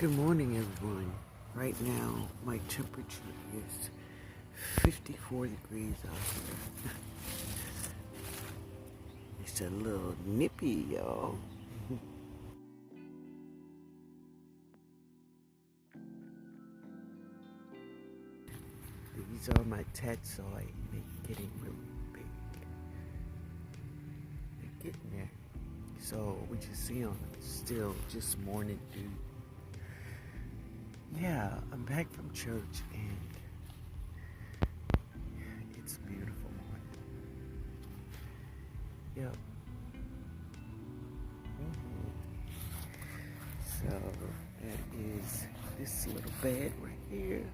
Good morning, everyone. Right now, my temperature is 54 degrees out here. It's a little nippy, y'all. These are my tatsoi. They're getting really big. They're getting there. So, what you see on them is still just morning dew. Yeah, I'm back from church and it's a beautiful morning. Yep. So that is this little bed right here.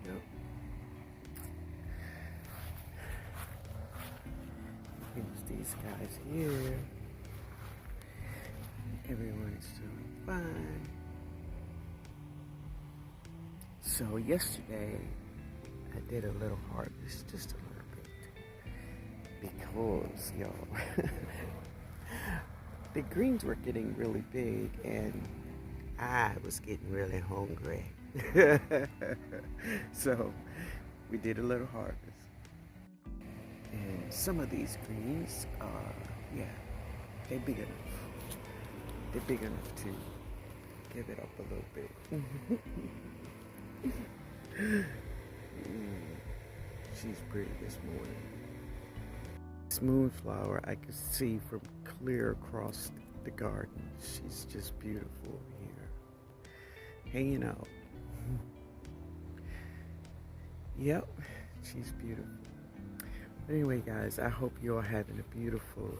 Yep. Here's these guys here. Everyone's doing fine. So yesterday I did a little harvest, just a little bit, because y'all, the greens were getting really big and I was getting really hungry. So we did a little harvest. And some of these greens are, yeah, they're big enough. They're big enough to give it up a little bit. She's pretty this morning. This moonflower I could see from clear across the garden. She's just beautiful here, hanging out. Yep, she's beautiful. Anyway, guys, I hope you're having a beautiful.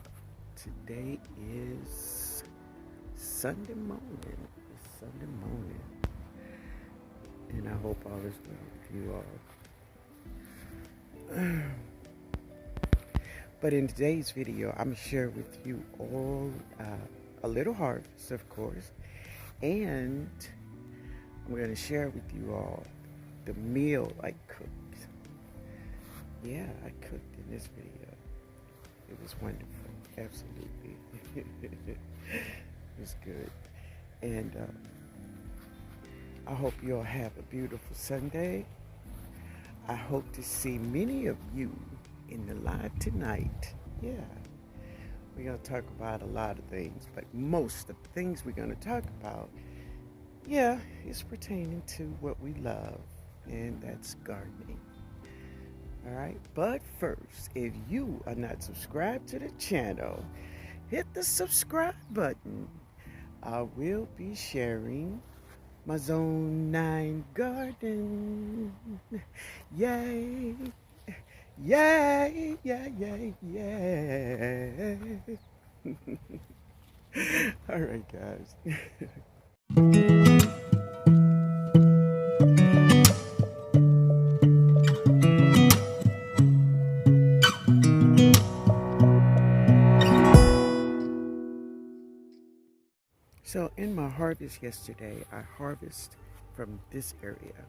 Today is Sunday morning. It's Sunday morning. And I hope all is well with you all. But in today's video, I'm going to share with you all a little harvest, of course. And I'm going to share with you all the meal I cooked. Yeah, I cooked in this video. It was wonderful. Absolutely. It was good. And I hope you all have a beautiful Sunday. I hope to see many of you in the live tonight. Yeah. We're going to talk about a lot of things, but most of the things we're going to talk about, yeah, is pertaining to what we love, and that's gardening. All right. But first, if you are not subscribed to the channel, hit the subscribe button. I will be sharing my Zone 9 garden. Yay! Yay! Yay! Yay! Yay! All right, guys. So in my harvest yesterday, I harvest from this area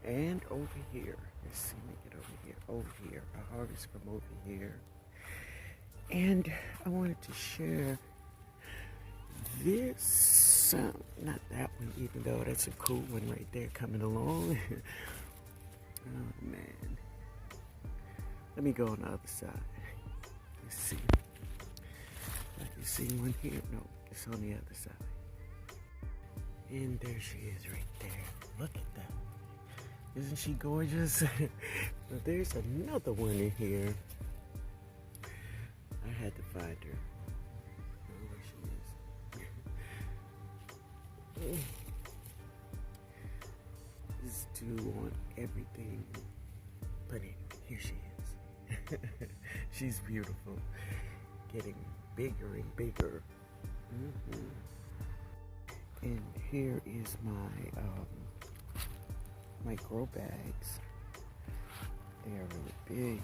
and over here. Let's see, make it over here. I harvest from over here. And I wanted to share this, not that one, even though that's a cool one right there coming along. Oh man. Let me go on the other side. Let's see. I can see one here. No. It's on the other side. And there she is right there. Look at that. Isn't she gorgeous? Well, there's another one in here. I had to find her. Oh, where she is. This dew on everything. But anyway, here she is. She's beautiful. Getting bigger and bigger. Mm-hmm. And here is my my grow bags. They are really big.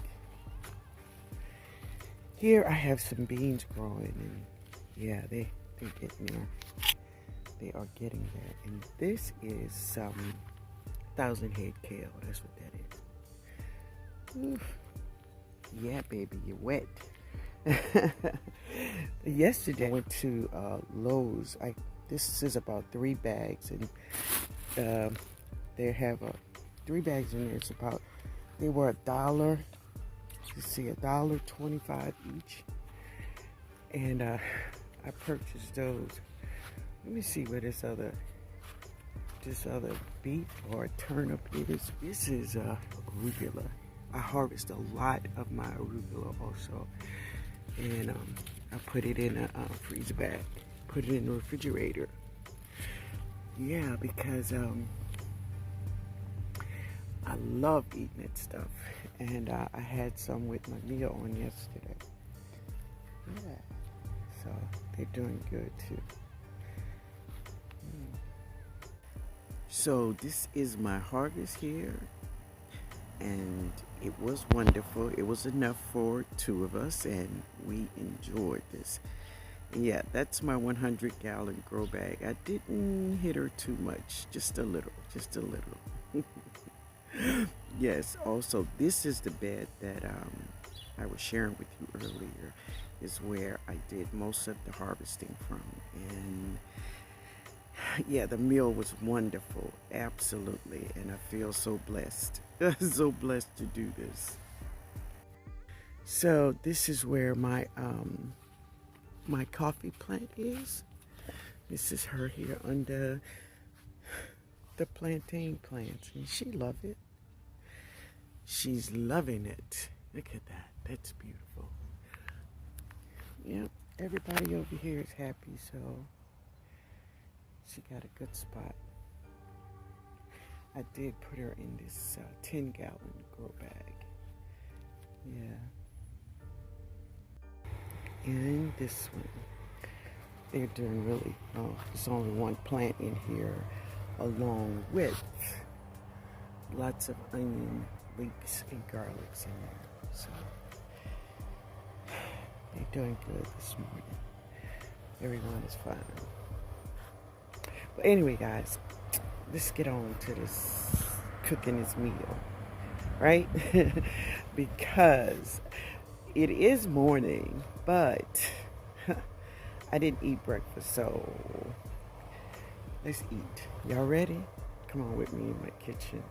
Here I have some beans growing, and yeah, they're getting there. They are getting there. And this is some 1,000-head kale. That's what that is. Oof. Yeah, baby, you're wet. Yesterday I went to Lowe's. This is about 3 bags, and they have 3 bags in there. It's about, they were $1. You see, $1.25 each, and I purchased those. Let me see where this other beet or turnip is. This is arugula. I harvest a lot of my arugula also, and I put it in a freezer bag, put it in the refrigerator. Yeah, because I love eating that stuff, and I had some with my meal on yesterday. Yeah, so they're doing good too. So this is my harvest here, and it was wonderful. It was enough for 2 of us, and we enjoyed this. And yeah, that's my 100-gallon grow bag. I didn't hit her too much, just a little. Yes, also this is the bed that I was sharing with you earlier, is where I did most of the harvesting from. And yeah, the meal was wonderful, absolutely, and I feel so blessed, so blessed to do this. So this is where my my coffee plant is. This is her here under the plantain plants, and she loves it. She's loving it. Look at that. That's beautiful. Yep, everybody over here is happy, so she got a good spot. I did put her in this 10-gallon grow bag. Yeah. And this one, they're doing really, there's only one plant in here, along with lots of onion leeks and garlics in there. So they're doing good this morning. Everyone is fine. But anyway, guys, let's get on to this cooking this meal, right? Because it is morning, but I didn't eat breakfast, so let's eat. Y'all ready? Come on with me in my kitchen.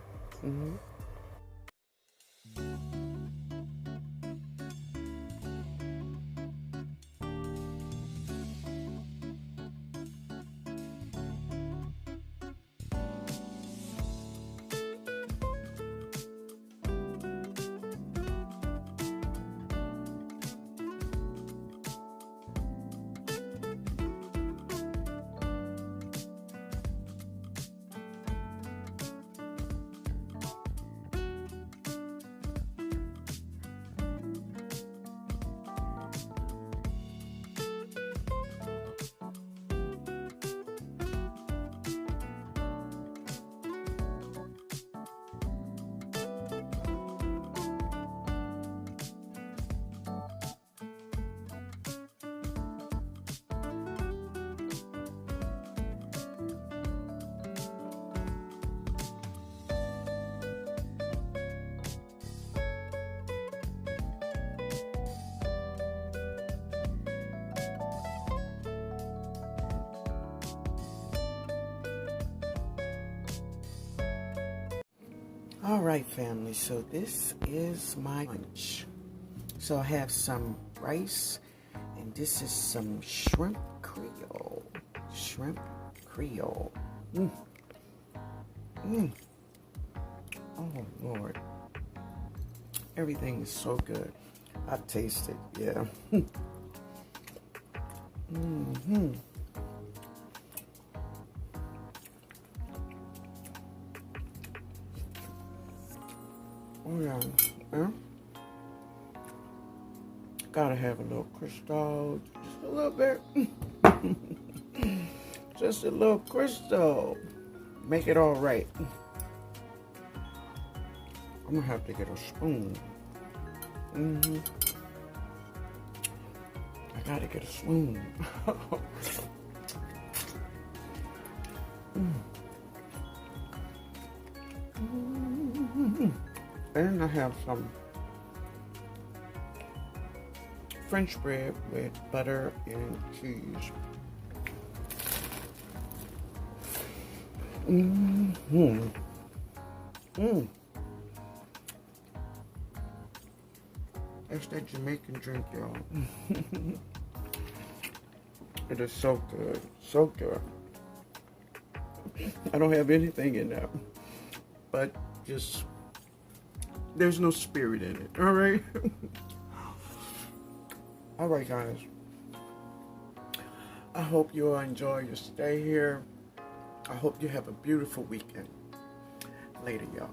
All right, family, so this is my lunch. So I have some rice, and this is some shrimp creole. Shrimp creole. Oh, Lord. Everything is so good. I've tasted, yeah. Oh, yeah. Gotta have a little crystal, just a little bit. Just a little crystal. Make it all right. I'm gonna have to get a spoon. I gotta get a spoon. And I have some French bread with butter and cheese. Mm-hmm. Mm. That's that Jamaican drink, y'all. It is so good. So good. I don't have anything in there. But just, there's no spirit in it. All right? All right, guys. I hope you all enjoy your stay here. I hope you have a beautiful weekend. Later, y'all.